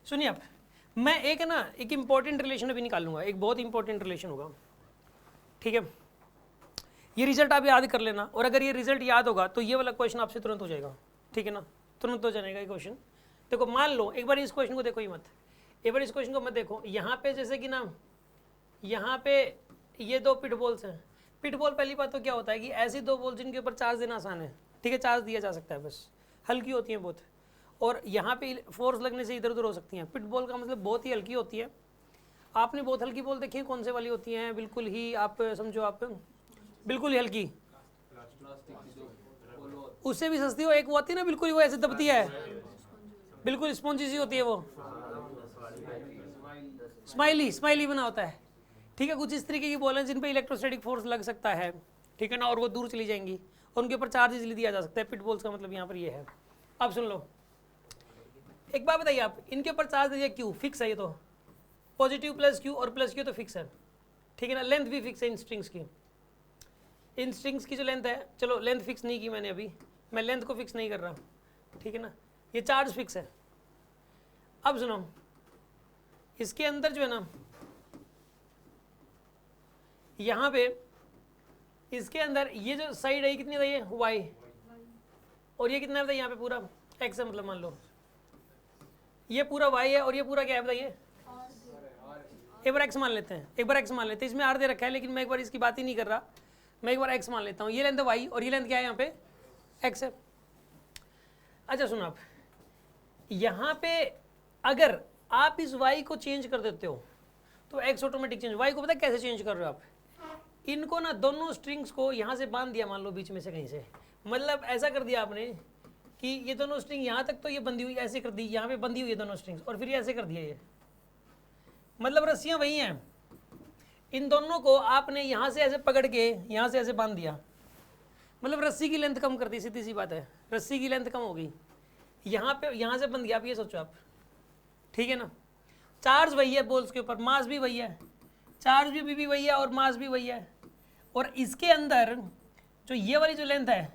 सुनिए आप, मैं एक है ना एक इंपॉर्टेंट रिलेशन अभी निकालूंगा, एक बहुत इंपॉर्टेंट रिलेशन होगा, ठीक है। ये रिजल्ट आप याद कर लेना, और अगर ये रिजल्ट याद होगा तो ये वाला क्वेश्चन आपसे तुरंत हो जाएगा, ठीक है ना, तुरंत हो जाएगा ये क्वेश्चन। देखो मान लो एक बार इस क्वेश्चन को देखो ही मत, एक बार इस क्वेश्चन को मत देखो। यहाँ पे जैसे कि ना, यहाँ पे ये दो पिटबॉल्स हैं। पिटबॉल पहली बात तो क्या होता है कि ऐसी दो बॉल जिनके ऊपर चार्ज देना आसान है, ठीक है, चार्ज दिया जा सकता है, बस हल्की होती हैं बहुत, और यहाँ पे फोर्स लगने से इधर उधर हो सकती हैं। पिटबॉल का मतलब बहुत ही हल्की होती है। आपने बहुत हल्की बॉल देखी है, कौन से वाली होती हैं, बिल्कुल ही आप समझो, आप बिल्कुल ही हल्की, उससे भी सस्ती हो एक वो होती है ना, बिल्कुल वो ऐसे दबती है, बिल्कुल स्पॉन्जी सी होती है वो, स्माइली बना होता है, ठीक है। कुछ इस तरीके की बॉल हैं जिन पे इलेक्ट्रोस्टैटिक फोर्स लग सकता है, ठीक है ना, और वो दूर चली जाएंगी और उनके ऊपर चार्ज इजीली दिया जा सकता है। पिटबॉल्स का मतलब यहाँ पर ये है। अब सुन लो, एक बात बताइए आप, इनके ऊपर चार्ज दीजिए क्यू, फिक्स है ये तो, पॉजिटिव प्लस क्यू और प्लस क्यू तो फिक्स है, ठीक है ना। लेंथ भी फिक्स है इन स्ट्रिंग्स की, इन स्ट्रिंग्स की जो लेंथ है, चलो लेंथ फिक्स नहीं की मैंने अभी, मैं लेंथ को फिक्स नहीं कर रहा, ठीक है ना, ये चार्ज फिक्स है। अब सुनो, इसके अंदर जो है ना, यहाँ पे इसके अंदर ये जो साइड है कितनी है, ये y, और ये कितना है यहाँ पे पूरा x है, मतलब मान लो ये पूरा y है और ये पूरा क्या है बताइए, एक बार x मान लेते हैं, एक बार x मान लेते हैं, इसमें r दे रखा है लेकिन मैं एक बार इसकी बात ही नहीं कर रहा, मैं एक बार x मान लेता हूँ। ये लेंथ है y और ये लेंथ क्या है यहाँ पे x है। अच्छा सुनो आप, यहाँ पे अगर आप इस y को चेंज कर देते हो तो x ऑटोमेटिक चेंज, y को पता है कैसे चेंज कर रहे हो आप, इनको ना दोनों स्ट्रिंग्स को यहाँ से बांध दिया, मान लो बीच में से कहीं से, मतलब ऐसा कर दिया आपने कि ये दोनों स्ट्रिंग यहाँ तक तो ये बंधी हुई, ऐसे कर दी, यहाँ पे बंधी हुई है दोनों स्ट्रिंग्स, और फिर ऐसे कर दिया ये, मतलब रस्सियाँ वही हैं, इन दोनों को आपने यहाँ से ऐसे पकड़ के यहाँ से ऐसे बांध दिया, मतलब रस्सी की लेंथ कम कर दी, सीधी सी बात है, रस्सी की लेंथ कम हो गई, यहाँ पे यहाँ से बंध गया। आप ये सोचो आप, ठीक है ना, चार्ज वही है बॉल्स के ऊपर, मास भी वही है, चार्ज भी वही है और मास भी वही है, और इसके अंदर जो ये वाली जो लेंथ है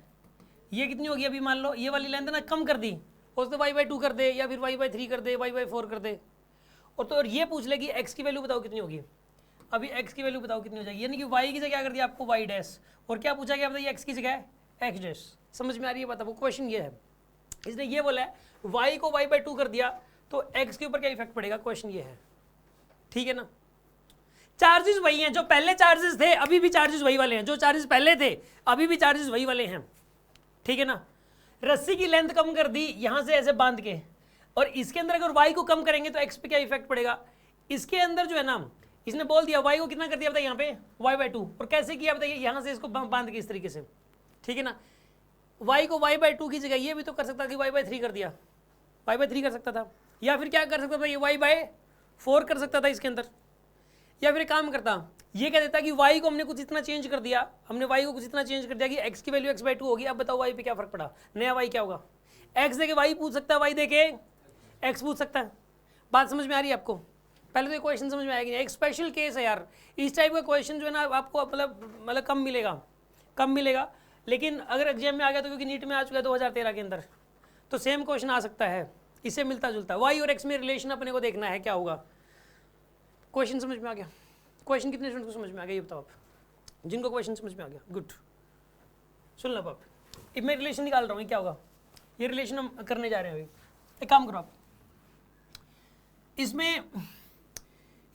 ये कितनी होगी, अभी मान लो ये वाली लेंथ ना कम कर दी, हो तो y/2 कर दे या फिर y/3 कर दे, y/4 कर दे, और तो और ये पूछ लेगी x की वैल्यू बताओ कितनी होगी, अभी x की वैल्यू बताओ कितनी हो जाएगी, यानी कि y की जगह क्या कर दिया आपको y डैश, और क्या पूछा गया बताइए x की जगह x डैश। समझ में आ रही है बात, आपको क्वेश्चन ये है, इसने ये बोला है y को y/2 कर दिया तो x के ऊपर क्या इफेक्ट पड़ेगा, क्वेश्चन ये है, ठीक है ना। चार्जेस वही हैं जो पहले चार्जेस थे, अभी भी चार्जेस वही वाले हैं, जो चार्जेस पहले थे अभी भी चार्जेस वही वाले हैं, ठीक है ना। रस्सी की लेंथ कम कर दी यहां से ऐसे बांध के, और इसके अंदर अगर y को कम करेंगे तो x पे क्या इफेक्ट पड़ेगा, इसके अंदर जो है ना, इसने बोल दिया y को कितना कर दिया बताइए यहाँ पे y/2, और कैसे किया बताइए, यहां से इसको बांध के इस तरीके से, ठीक है ना। y को y/2 की जगह ये भी तो कर सकता कि y/3 कर दिया, y/3 कर सकता था, या फिर क्या कर सकता था, ये y/4 कर सकता था इसके अंदर, या फिर काम करता ये कह देता कि y को हमने कुछ इतना चेंज कर दिया, हमने y को कुछ इतना चेंज कर दिया कि x की वैल्यू x/2 होगी। अब बताओ y पे क्या फर्क पड़ा, नया y क्या होगा, x देके y पूछ सकता है, y देके x पूछ सकता है। बात समझ में आ रही है आपको, पहले तो ये क्वेश्चन समझ में आएगी, एक स्पेशल केस है यार, इस टाइप का क्वेश्चन जो है ना आपको मतलब कम मिलेगा, लेकिन अगर एग्जाम में आ गया तो, क्योंकि नीट में आ चुका है 2013 के अंदर, तो सेम क्वेश्चन आ सकता है, इससे मिलता जुलता। y और x में रिलेशन अपने को देखना है क्या होगा। क्वेश्चन समझ में आ गया, क्वेश्चन कितने स्टूडेंट को समझ में आ गया ये बताओ आप, जिनको क्वेश्चन समझ में आ गया गुड। सुन लो आप, अब मैं रिलेशन निकाल रहा हूँ, क्या होगा, ये रिलेशन हम करने जा रहे हैं अभी। एक काम करो आप, इसमें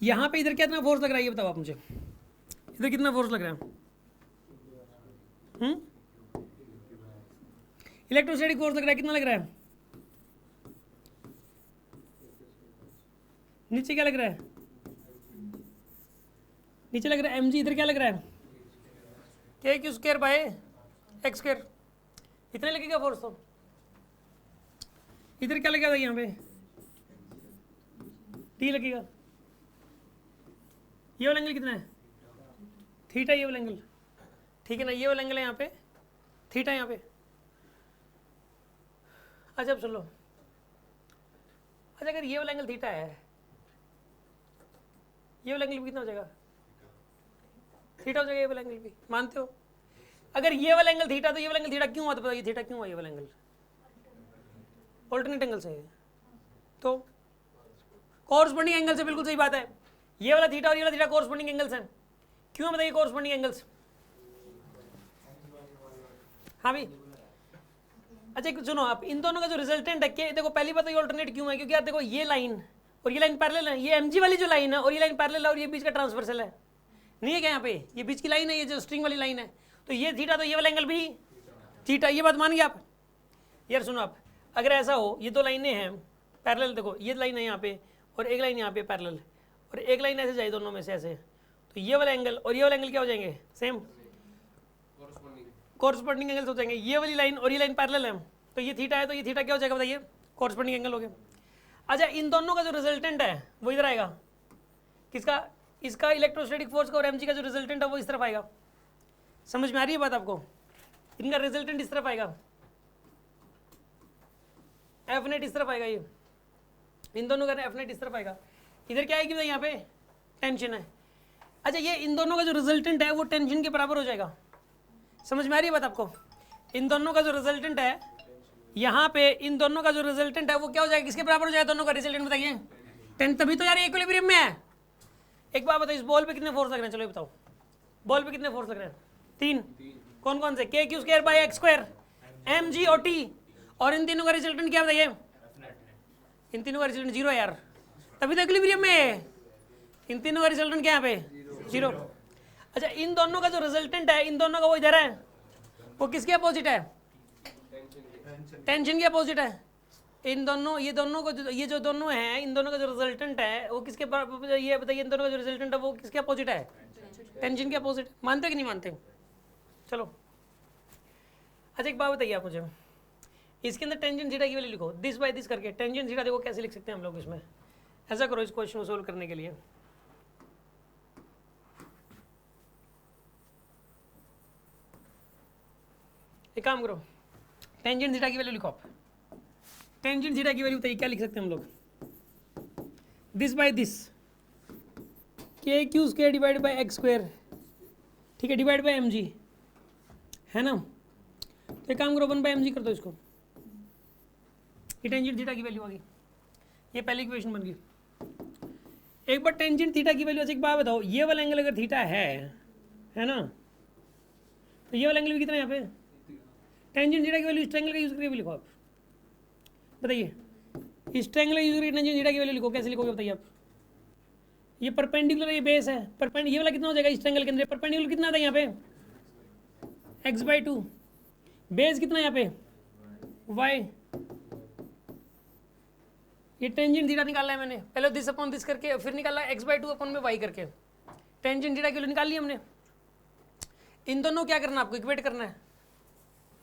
यहाँ पे इधर कितना फोर्स लग रहा है ये बताओ आप मुझे, इधर कितना फोर्स लग रहा है, इलेक्ट्रोस्टैटिक फोर्स लग रहा है, कितना लग रहा है, नीचे क्या लग रहा है, नीचे लग रहा है mg, इधर क्या लग रहा है k²/x², इतने लगेगा फोर्स, तो इधर क्या लगेगा यहाँ पे t लगेगा, ये वाला एंगल कितना है थीटा, ये वाला एंगल, ठीक है ना, ये वाला एंगल है यहाँ पे थीटा यहाँ पे। अच्छा अब सुन लो, अच्छा अगर ये वाला एंगल थीटा है, ये वाला एंगल भी कितना हो जाएगा, थीटा हो जाएगा, ये वाला एंगल भी मानते हो। अगर ये वाला एंगल थीटा तो ये वाला एंगल थीटा क्यों हुआ, तो बताइए थीटा क्यों हुआ, ये वाला एंगल ऑल्टरनेट एंगल से है, तो कॉरस्पॉन्डिंग एंगल से, बिल्कुल सही बात है। ये वाला थीटा और ये वाला थीटा कॉरस्पॉन्डिंग एंगल्स हैं। क्यों बताइए कॉरस्पॉन्डिंग एंगल्स? हाँ भाई, अच्छा सुनो आप, इन दोनों का जो रिजल्टेंट है, कि देखो पहली बात तो ये ऑल्टरनेट क्यों है, क्योंकि यार देखो ये लाइन और ये लाइन पैरेलल है, ये mg वाली जो लाइन है और ये लाइन पैरेलल है और ये बीच का ट्रांसवर्सल है, नहीं है क्या यहाँ पे? ये बीच की लाइन है, ये जो स्ट्रिंग वाली लाइन है, तो ये थीटा तो ये वाला एंगल भी थीटा। ये बात मान गए आप? यार सुनो आप, अगर ऐसा हो, ये दो लाइनें हैं पैरेलल, देखो ये लाइन है यहाँ पे और एक लाइन यहाँ पे पैरेलल, और एक लाइन ऐसे जाए दोनों में से ऐसे, तो ये वाला एंगल और ये वाला एंगल क्या हो जाएंगे? सेम कॉरस्पॉन्डिंग एंगल्स हो जाएंगे। ये वाली लाइन और ये लाइन पैरेलल है, तो ये थीटा है, तो ये थीटा क्या हो जाएगा बताइए? कॉरस्पॉन्डिंग एंगल हो गया। अच्छा, इन दोनों का जो रिजल्टेंट है वो इधर आएगा, किसका? इसका इलेक्ट्रोस्टैटिक फोर्स का, और mg का जो रिजल्टेंट है वो इस तरफ आएगा। समझ में आ रही है बात आपको? इनका रिजल्टेंट इस तरफ आएगा, एफ नेट इस तरफ आएगा, ये इन दोनों का एफ नेट इस तरफ आएगा। इधर क्या आएगी भाई? यहाँ पे टेंशन है। अच्छा, ये इन दोनों का जो रिजल्टेंट है वो टेंशन के बराबर हो जाएगा। समझ में आ रही है बात आपको? इन दोनों का जो रिजल्टेंट है यहाँ पे, इन दोनों का जो रिजल्टेंट है वो क्या हो जाएगा? किसके बराबर हो जाएगा दोनों का रिजल्टेंट? बताइए। 10। तभी तो यार इक्विलिब्रियम में है। एक बात बताओ, इस बॉल पे कितने फोर्स लग रहे हैं? चलो ये बताओ, बॉल पे कितने फोर्स लग रहे हैं? 3। कौन कौन से? K Q square by X square, M G और टी। और इन तीनों का रिजल्टेंट क्या बताइए? इन तीनों का रिजल्टेंट 0 है यार, तभी तो इक्विलिब्रियम में है। इन तीनों का रिजल्टेंट क्या है पे? 0। अच्छा, इन दोनों का जो रिजल्टेंट है, इन दोनों का वो इधर है, वो किसके अपोजिट है? टेंशन के अपोजिट है। इन दोनों, ये दोनों को, ये जो दोनों हैं, इन दोनों का जो रिजल्टेंट है वो किसके बराबर? ये बताइए, इन दोनों का जो रिजल्टेंट है वो किसके अपोजिट है? टेंशन के अपोजिट। मानते कि नहीं मानते? चलो अच्छा, एक बात बताइए आप मुझे, इसके अंदर टेंजेंट थीटा की वैल्यू लिखो, दिस बाय दिस करके। टेंजेंट थीटा देखो कैसे लिख सकते हैं हम लोग इसमें। ऐसा करो इस क्वेश्चन को सोल्व करने के लिए, एक काम करो, टेंजेंट थीटा की वैल्यू लिखो आप। टेंजेंट थीटा की वैल्यू बताइए क्या लिख सकते हैं हम लोग? दिस बाय दिस, के Q square divide by X square, ठीक है, डिवाइड बाय एम जी, है ना? तो एक काम करो, 1 बाय एम जी कर दो इसको। ये टेंजेंट थीटा की वैल्यू आ गई, ये पहली इक्वेशन बन गई। एक बार टेंजेंट थीटा की वैल्यू, एक बात बताओ, ये वाला एंगल अगर थीटा है ना, तो ये वाला एंगल भी कितना है यहाँ पे? टेंजेंट थीटा की वैल्यू इस ट्रायंगल का यूज करके भी लिखो आप। बताइए, इस ट्रायंगल का यूज करके टेंजेंट थीटा की वैल्यू लिखो, कैसे लिखोगे बताइए आप? ये परपेंडिकुलर, ये बेस है, परपेंडिकुलर, ये वाला कितना हो जाएगा इस ट्रायंगल के अंदर? परपेंडिकुलर कितना था यहाँ पे? x/2। बेस कितना यहाँ पे? y। ये टेंजेंट थीटा निकालना है मैंने, पहले दिस अपॉन दिस करके, फिर निकाला x/2 अपॉन में y करके। टेंजेंट थीटा की वैल्यू निकाल ली हमने। इन दोनों क्या करना है आपको? इक्वेट करना है।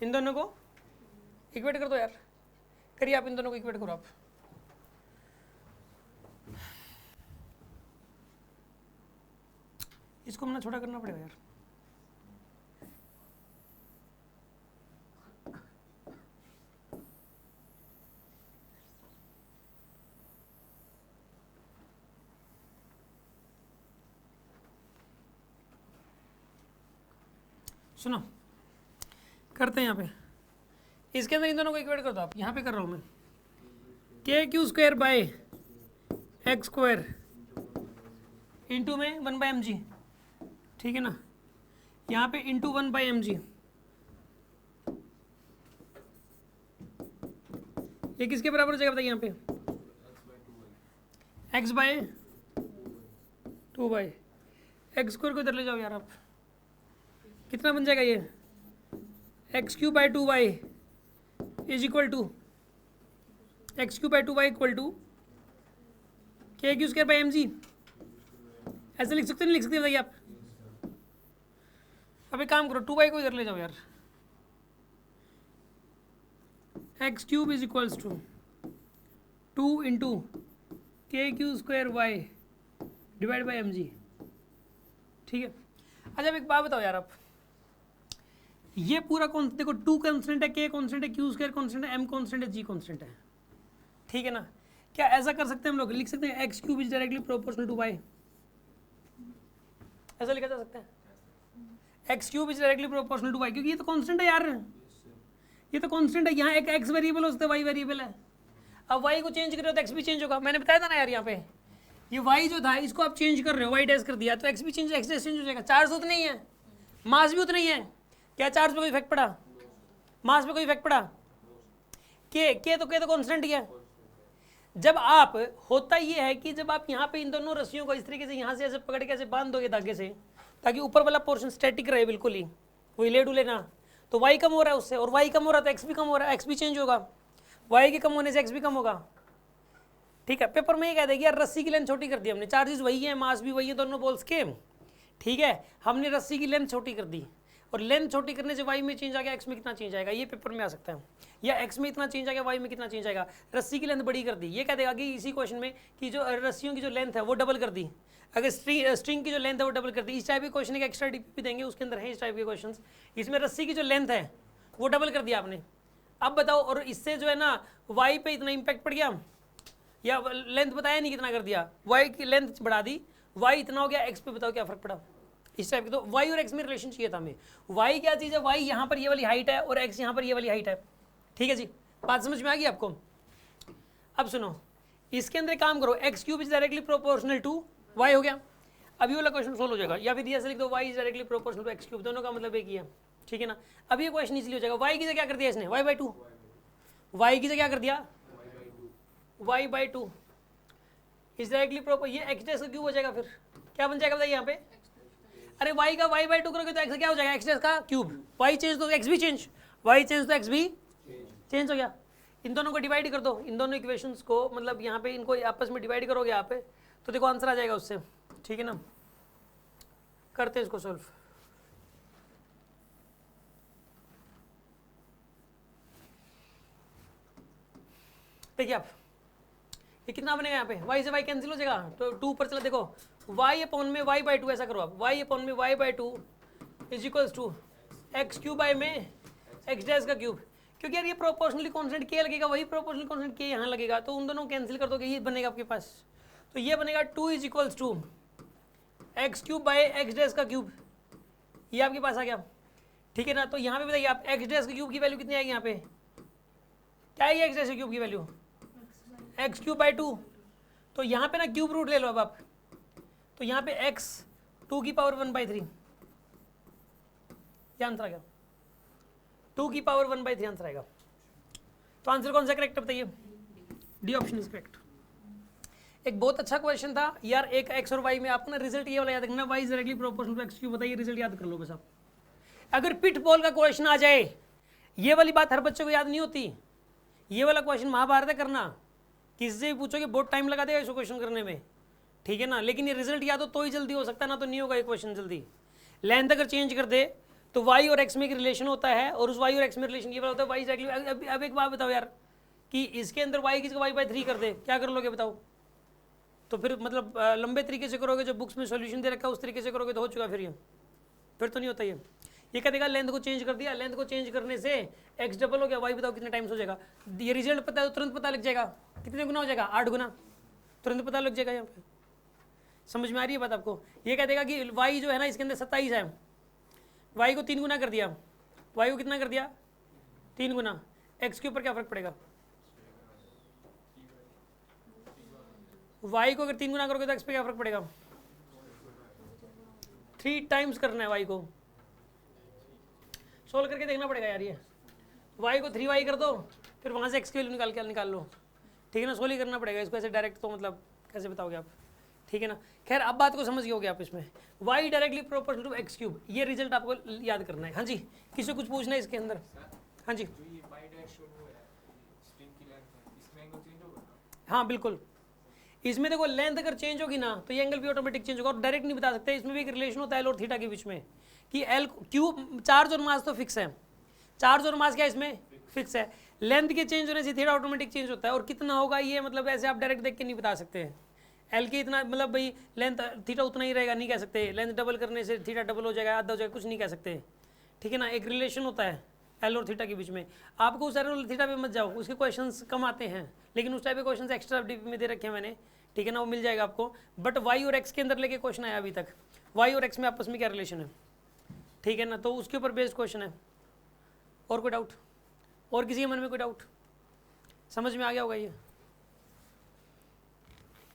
इन दोनों को इक्वेट कर दो यार, करिए आप, इन दोनों को इक्वेट करो आप। इसको हमने छोटा करना पड़ेगा यार। सुनो, करते हैं यहाँ पे, इसके अंदर इन दोनों को इक्वेट कर दो आप। यहाँ पे कर रहा हूँ मैं, के Q square by X square into में 1 बाय एम जी, ठीक है ना? यहाँ पे इंटू 1 बाय एम जी, ये किसके बराबर हो जाएगा बताइए? यहाँ पे x by 2 by X square को इधर ले जाओ यार आप, कितना बन जाएगा ये? x³ by 2y is equal to x³ by 2y equal to k³ by mg। ऐसे लिख सकते नहीं लिख सकते बताइए आप? अब एक काम करो, 2y को इधर ले जाओ यार, x³ is equals to 2 into k³ y divide by mg, ठीक है? अच्छा, अब एक बात बताओ यार आप, ये पूरा कौन, देखो 2 कॉन्स्टेंट है, k कॉन्स्टेंट है, q² कॉन्स्टेंट है, m कॉन्स्टेंट है, g कॉन्स्टेंट है, ठीक है ना? क्या ऐसा कर सकते हैं हम लोग? लिख सकते हैं x³ is directly proportional to y, ऐसा लिखा जा सकता है? x³ is directly proportional to y, क्योंकि ये तो कांस्टेंट है यार, ये तो कांस्टेंट है। यहाँ एक x वेरिएबल हो सकता है, y वेरिएबल है। अब y को चेंज करो तो x भी चेंज होगा। मैंने बताया था ना यार यहाँ पे, ये y जो था इसको आप चेंज कर रहे हो, y डैश कर दिया तो x भी चेंज, x डैश चेंज हो जाएगा। चार्ज तो उतना ही है, मास भी उतना ही है, क्या चार्ज पे कोई इफेक्ट पड़ा, मास पे कोई इफेक्ट पड़ा, के तो कांस्टेंट ही है। जब आप, होता ये है कि जब आप यहाँ पे इन दोनों रस्सियों को इस तरीके से यहाँ से ऐसे पकड़ के ऐसे बांध दोगे धागे से, ताकि ऊपर वाला पोर्शन स्टैटिक रहे बिल्कुल ही, वो हिले डुले ना, तो y कम हो रहा है उससे, और y कम हो रहा है तो x भी कम हो रहा है, x भी चेंज होगा, y के कम होने से x भी कम होगा। ठीक है, पेपर में ये कह देगी यार रस्सी की लेंथ छोटी कर दी हमने, चार्जेस वही है, मास भी वही है, दोनों बॉल्स के, ठीक है, हमने रस्सी की लेंथ छोटी कर दी, और लेंथ छोटी करने से y में चेंज आ गया, x में कितना चेंज आएगा, ये पेपर में आ सकता है, या x में इतना चेंज आ गया, y में कितना चेंज आएगा, रस्सी की लेंथ बड़ी कर दी, ये कह देगा कि इसी क्वेश्चन में कि जो रस्सियों की जो लेंथ है वो डबल कर दी, अगर स्ट्रिंग की जो लेंथ है वो डबल कर दी। इस टाइप के क्वेश्चन का एक्स्ट्रा डीपी भी देंगे, उसके अंदर है इस टाइप के क्वेश्चन, इसमें रस्सी की जो लेंथ है वो डबल कर दिया आपने। अब बताओ, और इससे जो है ना y पे इतना इम्पैक्ट पड़ गया, या लेंथ बताया नहीं कितना कर दिया, y की लेंथ बढ़ा दी, y इतना हो गया, x पे बताओ क्या फर्क पड़ा, इस टाइप के। तो y और x में रिलेशन चाहिए था हमें, y क्या चीज़ है, y यहाँ पर ये वाली हाइट है और x यहाँ पर ये वाली हाइट है, ठीक है जी, बात समझ में आ गई आपको। अब सुनो, इसके अंदर काम करो, x cube is directly proportional to y हो गया, अब ये वाला क्वेश्चन सोल्व हो जाएगा, या फिर ऐसे लिख दो y is directly proportional to x cube, दोनों का मतलब एक ही है, ठीक है ना। अब ये क्वेश्चन इजीली हो जाएगा, y की जगह क्या कर दिया इसने, y/2, y की जगह क्या कर दिया, y/2 इज डायरेक्टली प्रोपोर्शनल, ये x डैश का क्यूब हो जाएगा, फिर क्या बन जाएगा बताइए यहाँ पे, अरे y का y/2 करोगे तो x क्या हो जाएगा, x डैश का क्यूब, y चेंज तो x भी चेंज, y चेंज तो x भी चेंज हो गया। इन दोनों को डिवाइड कर दो, इन दोनों इक्वेशंस को, मतलब यहाँ पे इनको आपस में डिवाइड करोगे यहाँ पे, तो देखो आंसर आ जाएगा उससे, ठीक है ना। करते हैं इसको सॉल्व। देखिए आप, ये कितना बनेगा यहाँ पे, y से y कैंसिल हो जाएगा, तो 2 पर चला, देखो y अपॉन में y/2, ऐसा करो आप, y अपॉन में y/2 is equals to X cube by में x डैश का क्यूब, क्योंकि यार ये प्रोपोर्शनली कांस्टेंट k लगेगा, वही प्रोपोर्शनली कांस्टेंट k यहाँ लगेगा, तो उन दोनों कैंसिल कर दोगे, ये बनेगा आपके पास, तो ये बनेगा 2 is equals to X cube by X dash का क्यूब, ये आपके पास आ गया, ठीक है ना। तो यहाँ पे बताइए आप एक्स डैश के क्यूब की वैल्यू कितनी आएगी, यहाँ पे क्या आएगी एक्स डैश के क्यूब की वैल्यू, एक्स क्यूब बाई 2, तो यहाँ पे ना क्यूब रूट ले लो अब आप, तो यहाँ पे x 2 की पावर 1/3, क्या आंसर आ गया, 2 की पावर 1/3 आंसर आएगा। तो आंसर कौन सा करेक्ट बताइए, डी ऑप्शन इज करेक्ट। एक बहुत अच्छा क्वेश्चन था यार, एक x और y में आपको ना रिजल्ट ये वाला याद रखना, y is directly proportional to x cube, बताइए रिजल्ट याद कर लो बस आप। अगर पिट बॉल का क्वेश्चन आ जाए, ये वाली बात हर बच्चे को याद नहीं होती, ये वाला क्वेश्चन महाभारत है करना, किसी से भी पूछोगे बहुत टाइम लगा देगा इस क्वेश्चन करने में, ठीक है ना, लेकिन ये रिजल्ट याद हो तो ही जल्दी हो सकता है, ना तो नहीं होगा ये क्वेश्चन जल्दी। लेंथ अगर चेंज कर दे तो y और x में एक रिलेशन होता है, और उस y और x में रिलेशन ये वाला होता है y डायरेक्टली। अब एक बात बताओ यार, कि इसके अंदर y की जगह y/3 कर दे, क्या कर लोगे बताओ, तो फिर मतलब लंबे तरीके से करोगे, जो बुक्स में सॉल्यूशन दे रखा है उस तरीके से करोगे तो हो चुका, फिर तो नहीं होता ये कह देगा लेंथ को चेंज कर दिया, लेंथ को चेंज करने से x डबल हो गया, y बताओ कितने टाइम्स हो जाएगा, ये रिजल्ट पता है तो तुरंत पता लग जाएगा, कितने गुना हो जाएगा, 8 गुना, तुरंत पता लग जाएगा यहाँ पे। समझ में आ रही है बात आपको, ये कह देगा कि y जो है ना इसके अंदर 27 है, y को 3 गुना कर दिया, y को कितना कर दिया 3 गुना, x के ऊपर क्या फर्क पड़ेगा, y को अगर 3 गुना करोगे तो x पे क्या फर्क पड़ेगा, 3 टाइम्स करना है y को, सोल्व करके देखना पड़ेगा यार, ये y को 3y कर दो, फिर वहाँ से x की वैल्यू निकाल लो, ठीक है ना, सोल्व ही करना पड़ेगा इसको, ऐसे डायरेक्ट तो मतलब कैसे बताओगे आप, ठीक है ना। खैर अब बात को समझ गए आप इसमें, y directly proportional to x cube, ये रिजल्ट आपको याद करना है। हाँ जी, किसी को कुछ पूछना है इसके अंदर, हाँ जी, हाँ बिल्कुल, इसमें देखो लेंथ अगर चेंज होगी ना तो ये एंगल भी ऑटोमेटिक चेंज होगा, और डायरेक्ट नहीं बता सकते, इसमें भी एक रिलेशन होता है एल और थीटा के बीच में, कि एल क्यूब चार्ज और मास तो फिक्स है, चार्ज और मास क्या इसमें फिक्स है, लेंथ के चेंज होने से थीटा ऑटोमेटिक चेंज होता है, और कितना होगा ये मतलब ऐसे आप डायरेक्ट देख के नहीं बता सकते, एल की इतना मतलब भाई लेंथ थीटा उतना ही रहेगा नहीं कह सकते, लेंथ डबल करने से थीटा डबल हो जाएगा, आधा हो जाएगा, कुछ नहीं कह सकते, ठीक है ना। एक रिलेशन होता है एल और थीटा के बीच में, आपको उस एल और थीटा पे मत जाओ, उसके क्वेश्चंस कम आते हैं, लेकिन उस टाइप के क्वेश्चंस एक्स्ट्रा डीपी में दे रखे हैं मैंने, ठीक है ना, वो मिल जाएगा आपको। बट वाई और एक्स के अंदर लेके क्वेश्चन आया अभी तक, वाई और एक्स में आपस में क्या रिलेशन है, ठीक है ना, तो उसके ऊपर बेस्ड क्वेश्चन है। और कोई डाउट, और किसी के मन में कोई डाउट, समझ में आ गया होगा ये।